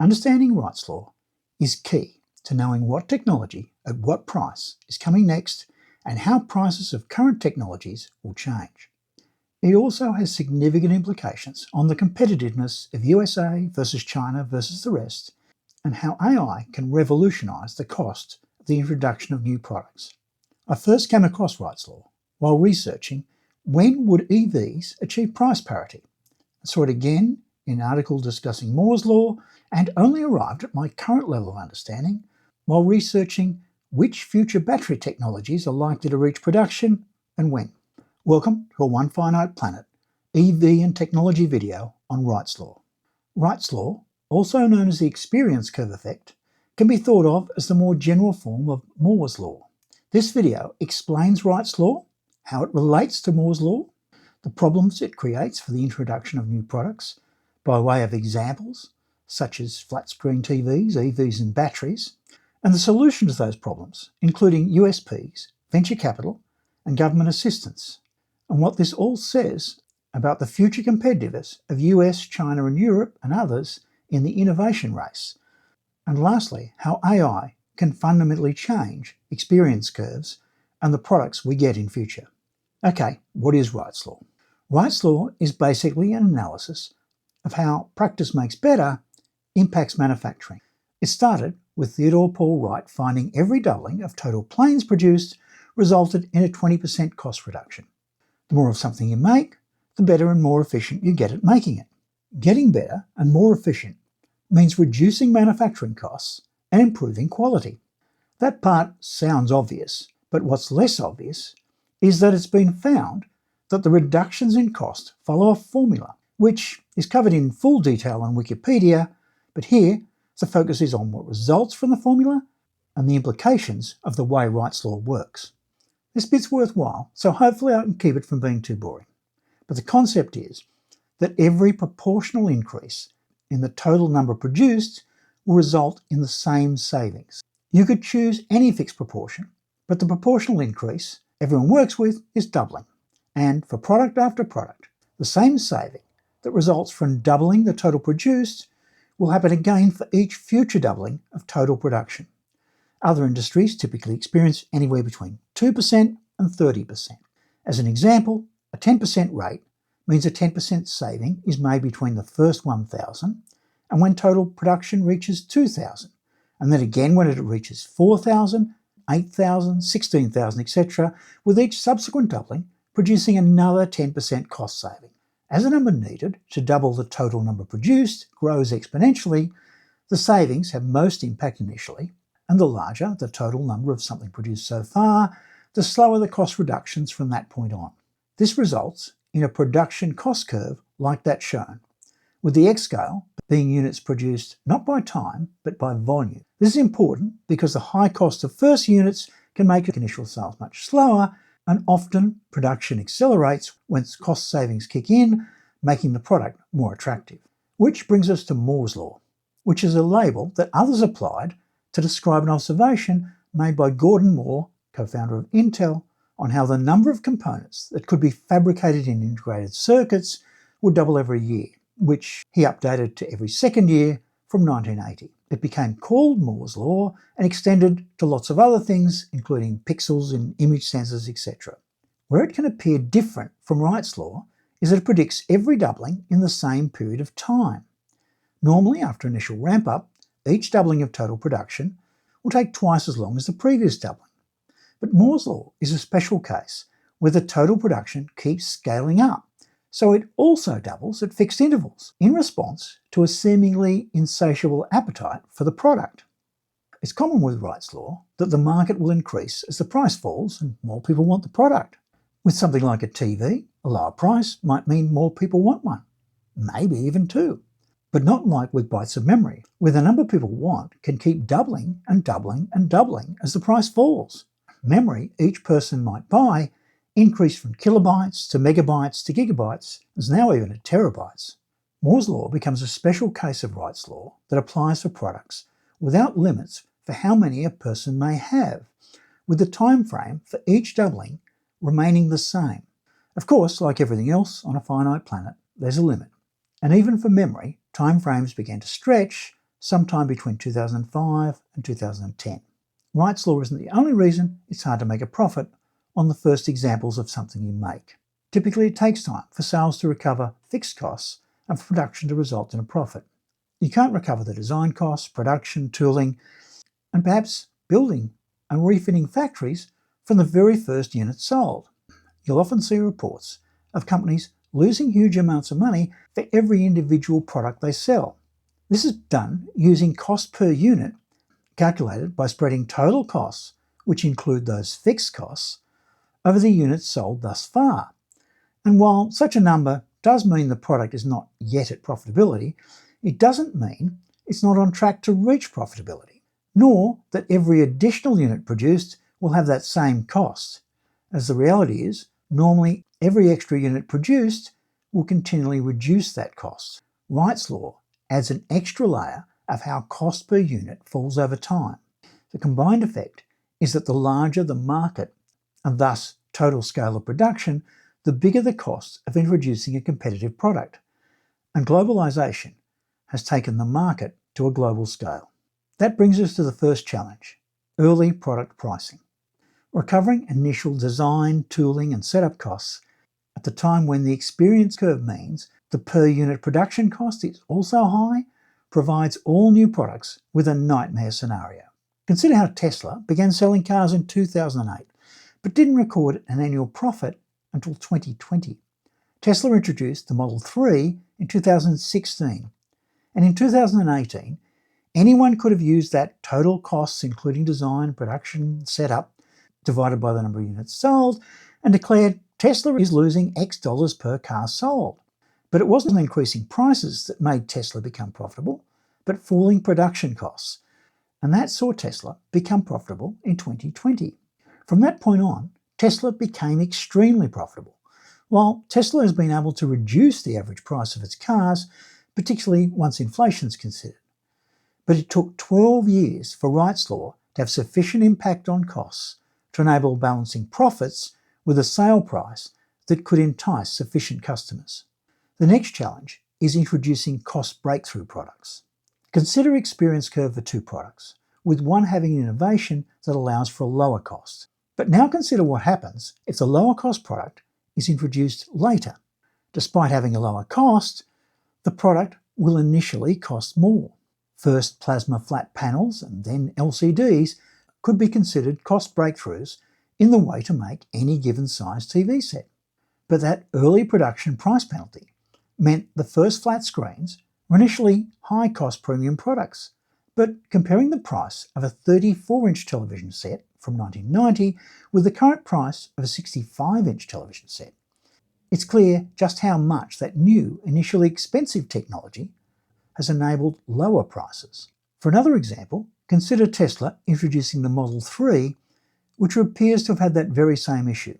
Understanding Wright's law is key to knowing what technology at what price is coming next and how prices of current technologies will change. It also has significant implications on the competitiveness of USA versus China versus the rest, and how AI can revolutionise the cost of the introduction of new products. I first came across Wright's law while researching when would EVs achieve price parity. I saw it again in an article discussing Moore's law, and only arrived at my current level of understanding while researching which future battery technologies are likely to reach production and when. Welcome to a One Finite Planet EV and technology video on Wright's law. Wright's law, also known as the experience curve effect, can be thought of as the more general form of Moore's law. This video explains Wright's law, how it relates to Moore's law, the problems it creates for the introduction of new products by way of examples such as flat-screen TVs, EVs and batteries, and the solution to those problems, including USPs, venture capital and government assistance, and what this all says about the future competitiveness of US, China and Europe and others in the innovation race, and lastly, how AI can fundamentally change experience curves and the products we get in future. Okay, what is Wright's law? Wright's law is basically an analysis of how practice makes better impacts manufacturing. It started with Theodore Paul Wright finding every doubling of total planes produced resulted in a 20% cost reduction. The more of something you make, the better and more efficient you get at making it. Getting better and more efficient means reducing manufacturing costs and improving quality. That part sounds obvious, but what's less obvious is that it's been found that the reductions in cost follow a formula, which is covered in full detail on Wikipedia, but here the focus is on what results from the formula and the implications of the way Wright's law works. This bit's worthwhile, so hopefully I can keep it from being too boring. But the concept is that every proportional increase in the total number produced will result in the same savings. You could choose any fixed proportion, but the proportional increase everyone works with is doubling. And for product after product, the same saving that results from doubling the total produced will happen again for each future doubling of total production. Other industries typically experience anywhere between 2% and 30%. As an example, a 10% rate means a 10% saving is made between the first 1,000 and when total production reaches 2,000, and then again when it reaches 4,000, 8,000, 16,000, etc., with each subsequent doubling producing another 10% cost saving. As the number needed to double the total number produced grows exponentially, the savings have most impact initially, and the larger the total number of something produced so far, the slower the cost reductions from that point on. This results in a production cost curve like that shown, with the X-scale being units produced not by time but by volume. This is important because the high cost of first units can make initial sales much slower, and often production accelerates when cost savings kick in, making the product more attractive. Which brings us to Moore's law, which is a label that others applied to describe an observation made by Gordon Moore, co-founder of Intel, on how the number of components that could be fabricated in integrated circuits would double every year, which he updated to every second year from 1980. It became called Moore's law and extended to lots of other things, including pixels and image sensors, etc. Where it can appear different from Wright's law is that it predicts every doubling in the same period of time. Normally, after initial ramp-up, each doubling of total production will take twice as long as the previous doubling. But Moore's law is a special case where the total production keeps scaling up, so it also doubles at fixed intervals in response to a seemingly insatiable appetite for the product. It's common with Wright's law that the market will increase as the price falls and more people want the product. With something like a TV, a lower price might mean more people want one, maybe even two. But not like with bytes of memory, where the number people want can keep doubling and doubling and doubling as the price falls. Memory each person might buy increased from kilobytes to megabytes to gigabytes, is now even at terabytes. Moore's law becomes a special case of Wright's law that applies for products without limits for how many a person may have, with the time frame for each doubling remaining the same. Of course, like everything else on a finite planet, there's a limit. And even for memory, time frames began to stretch sometime between 2005 and 2010. Wright's law isn't the only reason it's hard to make a profit on the first examples of something you make. Typically, it takes time for sales to recover fixed costs and for production to result in a profit. You can't recover the design costs, production, tooling, and perhaps building and refitting factories from the very first unit sold. You'll often see reports of companies losing huge amounts of money for every individual product they sell. This is done using cost per unit, calculated by spreading total costs, which include those fixed costs, over the units sold thus far. And while such a number does mean the product is not yet at profitability, it doesn't mean it's not on track to reach profitability, nor that every additional unit produced will have that same cost, as the reality is, normally every extra unit produced will continually reduce that cost. Wright's law adds an extra layer of how cost per unit falls over time. The combined effect is that the larger the market, and thus total scale of production, the bigger the cost of introducing a competitive product. And globalization has taken the market to a global scale. That brings us to the first challenge: early product pricing. Recovering initial design, tooling, and setup costs at the time when the experience curve means the per unit production cost is also high provides all new products with a nightmare scenario. Consider how Tesla began selling cars in 2008, but didn't record an annual profit until 2020. Tesla introduced the Model 3 in 2016, and in 2018, anyone could have used that total costs, including design, production, setup, divided by the number of units sold, and declared Tesla is losing X dollars per car sold. But it wasn't increasing prices that made Tesla become profitable, but falling production costs. And that saw Tesla become profitable in 2020. From that point on, Tesla became extremely profitable. While Tesla has been able to reduce the average price of its cars, particularly once inflation is considered. But it took 12 years for Wright's law to have sufficient impact on costs to enable balancing profits with a sale price that could entice sufficient customers. The next challenge is introducing cost breakthrough products. Consider experience curve for two products, with one having an innovation that allows for a lower cost. But now consider what happens if the lower cost product is introduced later. Despite having a lower cost, the product will initially cost more. First plasma flat panels and then LCDs could be considered cost breakthroughs in the way to make any given size TV set. But that early production price penalty meant the first flat screens were initially high-cost premium products. But comparing the price of a 34-inch television set from 1990 with the current price of a 65-inch television set, it's clear just how much that new, initially expensive technology has enabled lower prices. For another example, consider Tesla introducing the Model 3, which appears to have had that very same issue.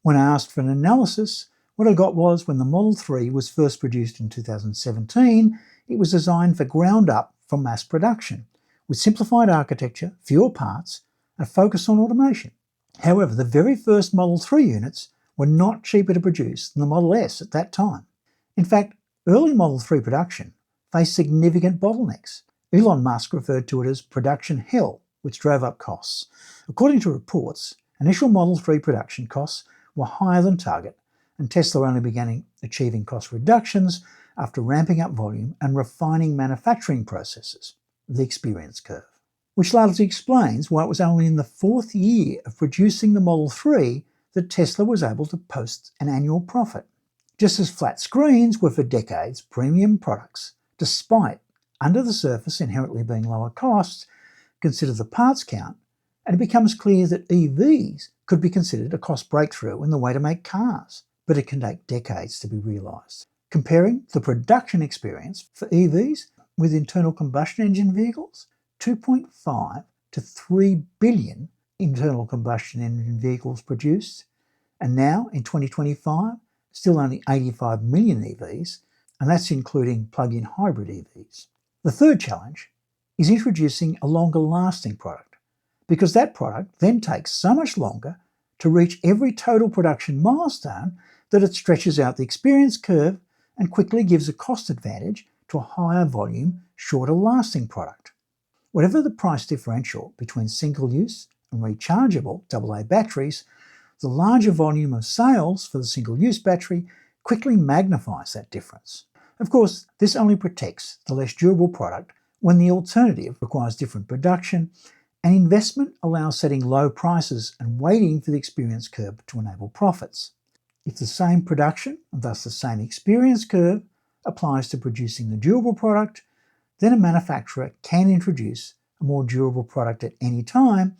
When I asked for an analysis, what I got was when the Model 3 was first produced in 2017, it was designed for ground up for mass production, with simplified architecture, fewer parts, and a focus on automation. However, the very first Model 3 units were not cheaper to produce than the Model S at that time. In fact, early Model 3 production faced significant bottlenecks. Elon Musk referred to it as production hell, which drove up costs. According to reports, initial Model 3 production costs were higher than target, and Tesla only began achieving cost reductions after ramping up volume and refining manufacturing processes, the experience curve, which largely explains why it was only in the fourth year of producing the Model 3 that Tesla was able to post an annual profit. Just as flat screens were for decades premium products, despite under the surface inherently being lower costs, consider the parts count, and it becomes clear that EVs could be considered a cost breakthrough in the way to make cars, but it can take decades to be realised. Comparing the production experience for EVs with internal combustion engine vehicles, 2.5 to 3 billion internal combustion engine vehicles produced, and now in 2025, still only 85 million EVs, and that's including plug-in hybrid EVs. The third challenge is introducing a longer lasting product, because that product then takes so much longer to reach every total production milestone that it stretches out the experience curve and quickly gives a cost advantage to a higher volume shorter lasting product. Whatever the price differential between single-use and rechargeable AA batteries, the larger volume of sales for the single-use battery quickly magnifies that difference. Of course, this only protects the less durable product when the alternative requires different production, and investment allows setting low prices and waiting for the experience curve to enable profits. If the same production, and thus the same experience curve, applies to producing the durable product, then a manufacturer can introduce a more durable product at any time,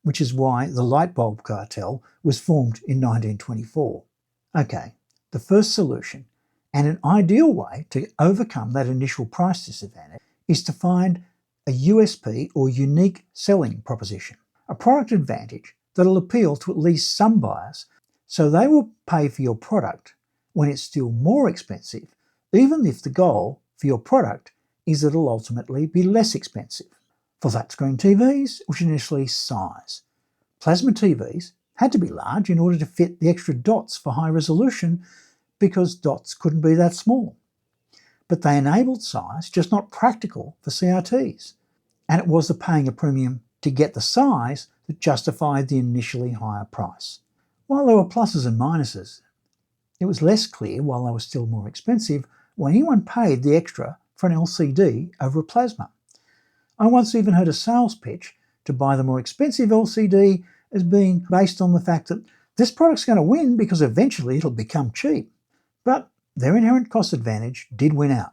which is why the light bulb cartel was formed in 1924. Okay, the first solution, and an ideal way to overcome that initial price disadvantage, is to find a USP or unique selling proposition, a product advantage that'll appeal to at least some buyers, so they will pay for your product when it's still more expensive, even if the goal for your product is that it'll ultimately be less expensive. For flat-screen TVs, which initially size. Plasma TVs had to be large in order to fit the extra dots for high resolution because dots couldn't be that small. But they enabled size, just not practical for CRTs. And it was the paying a premium to get the size that justified the initially higher price. While there were pluses and minuses, it was less clear, while they were still more expensive, why anyone paid the extra for an LCD over a plasma. I once even heard a sales pitch to buy the more expensive LCD as being based on the fact that this product's going to win because eventually it'll become cheap. But their inherent cost advantage did win out.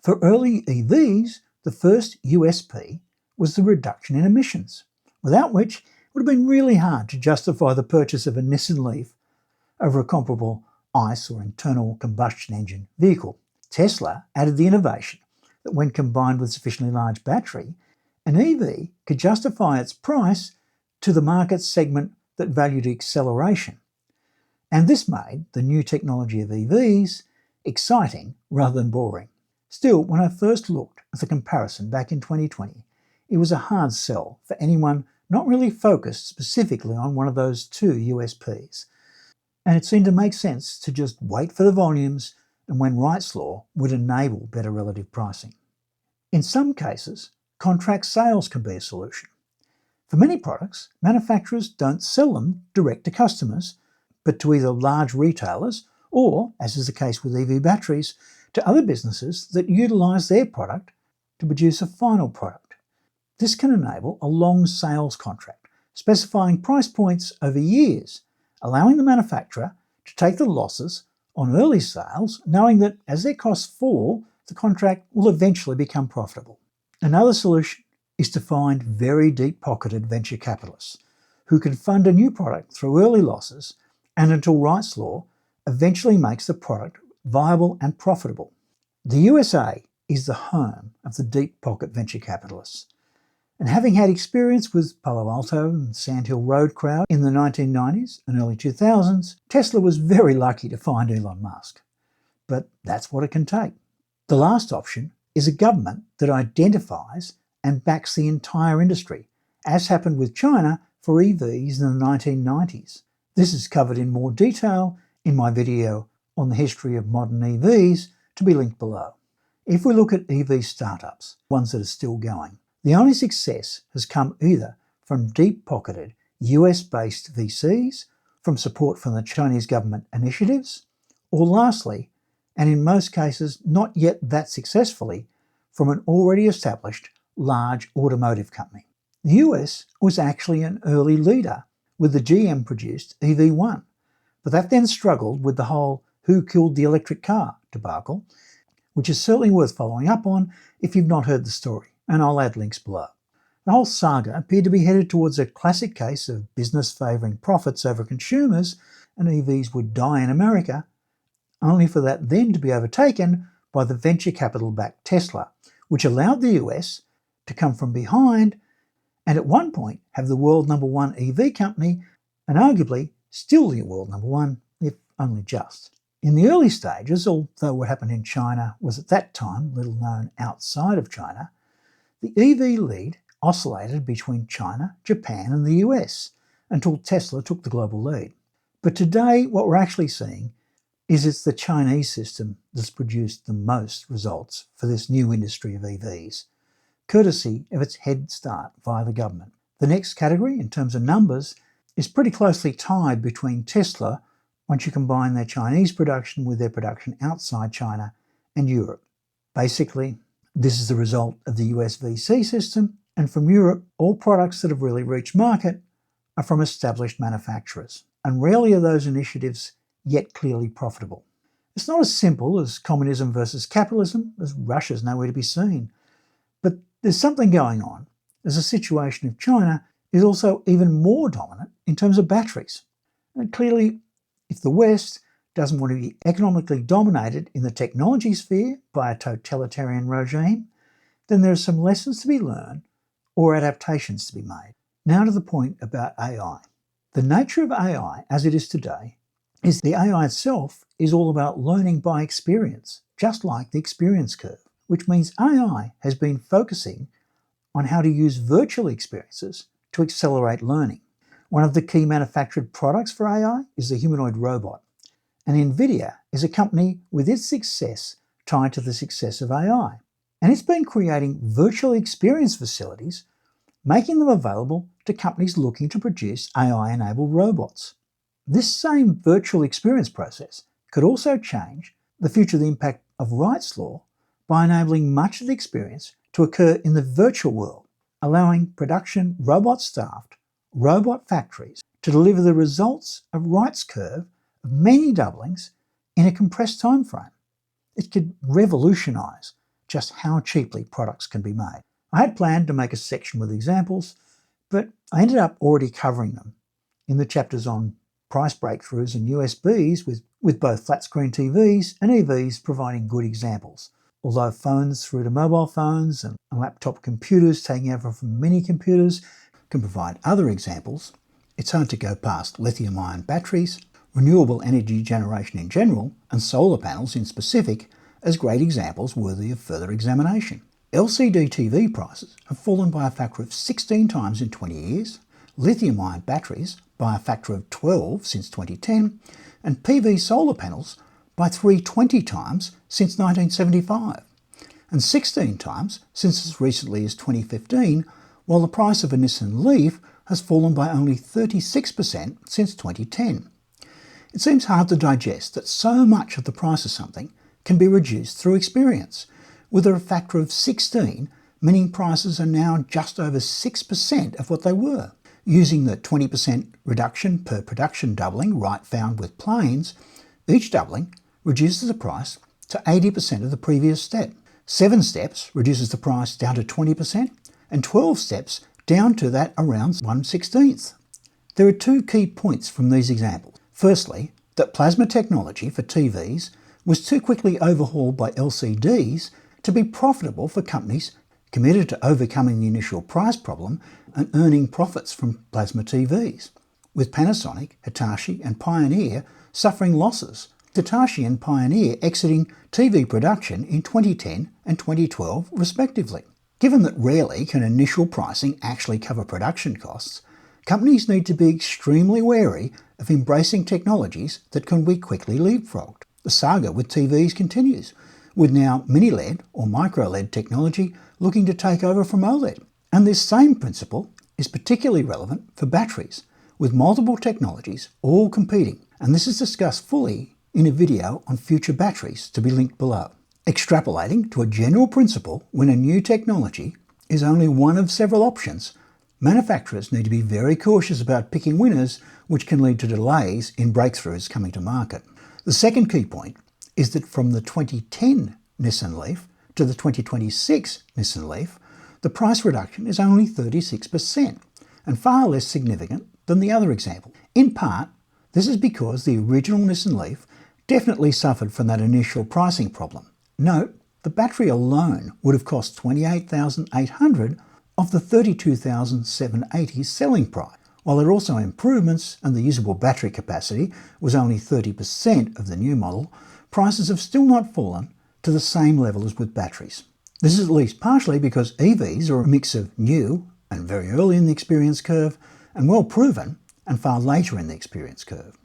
For early EVs, the first USP was the reduction in emissions, without which it would have been really hard to justify the purchase of a Nissan Leaf over a comparable ICE or internal combustion engine vehicle. Tesla added the innovation that when combined with a sufficiently large battery, an EV could justify its price to the market segment that valued acceleration. And this made the new technology of EVs exciting rather than boring. Still, when I first looked at the comparison back in 2020, it was a hard sell for anyone not really focused specifically on one of those two USPs. And it seemed to make sense to just wait for the volumes and when Wright's law would enable better relative pricing. In some cases, contract sales can be a solution. For many products, manufacturers don't sell them direct to customers, but to either large retailers or, as is the case with EV batteries, to other businesses that utilise their product to produce a final product. This can enable a long sales contract, specifying price points over years, allowing the manufacturer to take the losses on early sales, knowing that as their costs fall, the contract will eventually become profitable. Another solution is to find very deep-pocketed venture capitalists who can fund a new product through early losses and until Wright's law eventually makes the product viable and profitable. The USA is the home of the deep-pocket venture capitalists. And having had experience with Palo Alto and Sand Hill Road crowd in the 1990s and early 2000s, Tesla was very lucky to find Elon Musk. But that's what it can take. The last option is a government that identifies and backs the entire industry, as happened with China for EVs in the 1990s. This is covered in more detail in my video on the history of modern EVs, to be linked below. If we look at EV startups, ones that are still going, the only success has come either from deep-pocketed US-based VCs, from support from the Chinese government initiatives, or lastly, and in most cases not yet that successfully, from an already established large automotive company. The US was actually an early leader with the GM-produced EV1, but that then struggled with the whole "who killed the electric car" debacle, which is certainly worth following up on if you've not heard the story, and I'll add links below. The whole saga appeared to be headed towards a classic case of business favouring profits over consumers, and EVs would die in America, only for that then to be overtaken by the venture capital-backed Tesla, which allowed the US to come from behind and at one point have the world #1 EV company, and arguably still the world #1, if only just. In the early stages, although what happened in China was at that time little known outside of China, the EV lead oscillated between China, Japan and the US until Tesla took the global lead. But today what we're actually seeing is it's the Chinese system that's produced the most results for this new industry of EVs, courtesy of its head start via the government. The next category, in terms of numbers, is pretty closely tied between Tesla once you combine their Chinese production with their production outside China and Europe. Basically, this is the result of the US VC system, and from Europe, all products that have really reached market are from established manufacturers, and rarely are those initiatives yet clearly profitable. It's not as simple as communism versus capitalism, as Russia's nowhere to be seen, but there's something going on, as the situation of China is also even more dominant in terms of batteries. And clearly, if the West doesn't want to be economically dominated in the technology sphere by a totalitarian regime, then there are some lessons to be learned or adaptations to be made. Now to the point about AI. The nature of AI as it is today is the AI itself is all about learning by experience, just like the experience curve, which means AI has been focusing on how to use virtual experiences to accelerate learning. One of the key manufactured products for AI is the humanoid robot, and NVIDIA is a company with its success tied to the success of AI. And it's been creating virtual experience facilities, making them available to companies looking to produce AI-enabled robots. This same virtual experience process could also change the future of the impact of Wright's law by enabling much of the experience to occur in the virtual world, allowing production robot-staffed robot factories to deliver the results of Wright's curve of many doublings in a compressed time frame. It could revolutionise just how cheaply products can be made. I had planned to make a section with examples, but I ended up already covering them in the chapters on price breakthroughs and USBs with both flat-screen TVs and EVs providing good examples. Although phones through to mobile phones and laptop computers taking over from mini computers can provide other examples, it's hard to go past lithium-ion batteries, renewable energy generation in general, and solar panels in specific as great examples worthy of further examination. LCD TV prices have fallen by a factor of 16 times in 20 years, lithium-ion batteries by a factor of 12 since 2010, and PV solar panels by 320 times since 1975, and 16 times since as recently as 2015, while the price of a Nissan Leaf has fallen by only 36% since 2010. It seems hard to digest that so much of the price of something can be reduced through experience, with a factor of 16 meaning prices are now just over 6% of what they were. Using the 20% reduction per production doubling Wright found with planes, each doubling reduces the price to 80% of the previous step. 7 steps reduces the price down to 20%, and 12 steps down to that around 1/16. There are 2 key points from these examples. Firstly, that plasma technology for TVs was too quickly overhauled by LCDs to be profitable for companies committed to overcoming the initial price problem and earning profits from plasma TVs, with Panasonic, Hitachi and Pioneer suffering losses, Hitachi and Pioneer exiting TV production in 2010 and 2012 respectively. Given that rarely can initial pricing actually cover production costs, companies need to be extremely wary of embracing technologies that can be quickly leapfrogged. The saga with TVs continues, with now mini-LED or micro-LED technology looking to take over from OLED. And this same principle is particularly relevant for batteries, with multiple technologies all competing, and this is discussed fully in a video on future batteries to be linked below. Extrapolating to a general principle when a new technology is only one of several options, manufacturers need to be very cautious about picking winners, which can lead to delays in breakthroughs coming to market. The second key point is that from the 2010 Nissan Leaf to the 2026 Nissan Leaf, the price reduction is only 36% and far less significant than the other example. In part, this is because the original Nissan Leaf definitely suffered from that initial pricing problem. Note, the battery alone would have cost $28,800 of the $32,780 selling price. While there are also improvements and the usable battery capacity was only 30% of the new model, prices have still not fallen to the same level as with batteries. This is at least partially because EVs are a mix of new and very early in the experience curve and well proven and far later in the experience curve.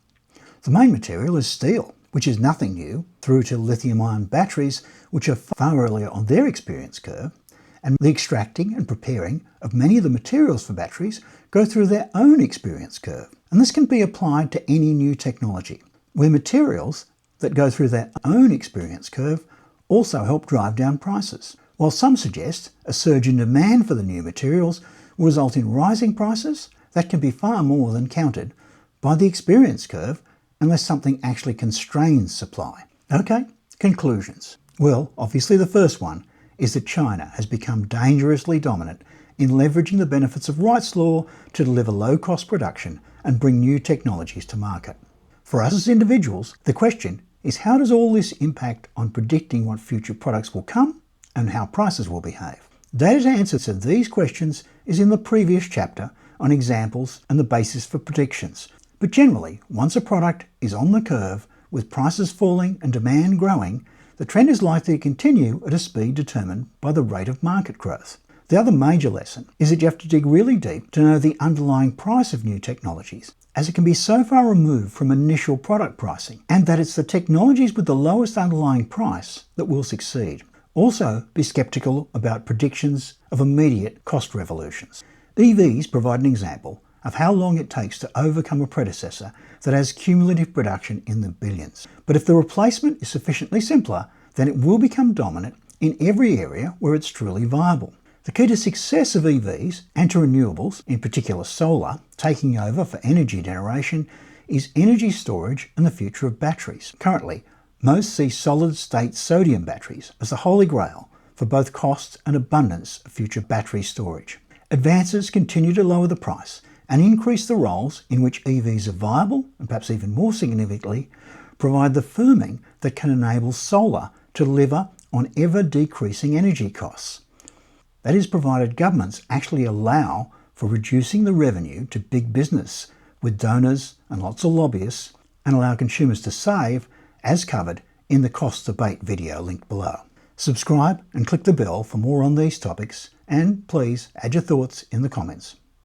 The main material is steel, which is nothing new, through to lithium-ion batteries, which are far earlier on their experience curve, and the extracting and preparing of many of the materials for batteries go through their own experience curve. And this can be applied to any new technology, where materials that go through their own experience curve also help drive down prices. While some suggest a surge in demand for the new materials will result in rising prices, that can be far more than countered by the experience curve unless something actually constrains supply. Okay, conclusions. Well, obviously the first one is that China has become dangerously dominant in leveraging the benefits of Wright's law to deliver low-cost production and bring new technologies to market. For us as individuals, the question is, how does all this impact on predicting what future products will come and how prices will behave? Data's answer to these questions is in the previous chapter on examples and the basis for predictions. But generally, once a product is on the curve with prices falling and demand growing, the trend is likely to continue at a speed determined by the rate of market growth. The other major lesson is that you have to dig really deep to know the underlying price of new technologies, as it can be so far removed from initial product pricing, and that it's the technologies with the lowest underlying price that will succeed. Also, be skeptical about predictions of immediate cost revolutions. EVs provide an example of how long it takes to overcome a predecessor that has cumulative production in the billions. But if the replacement is sufficiently simpler, then it will become dominant in every area where it's truly viable. The key to success of EVs and to renewables, in particular solar, taking over for energy generation, is energy storage and the future of batteries. Currently, most see solid-state sodium batteries as the holy grail for both cost and abundance of future battery storage. Advances continue to lower the price and increase the roles in which EVs are viable, and perhaps even more significantly, provide the firming that can enable solar to deliver on ever-decreasing energy costs. That is, provided governments actually allow for reducing the revenue to big business with donors and lots of lobbyists, and allow consumers to save, as covered in the cost debate video linked below. Subscribe and click the bell for more on these topics, and please add your thoughts in the comments.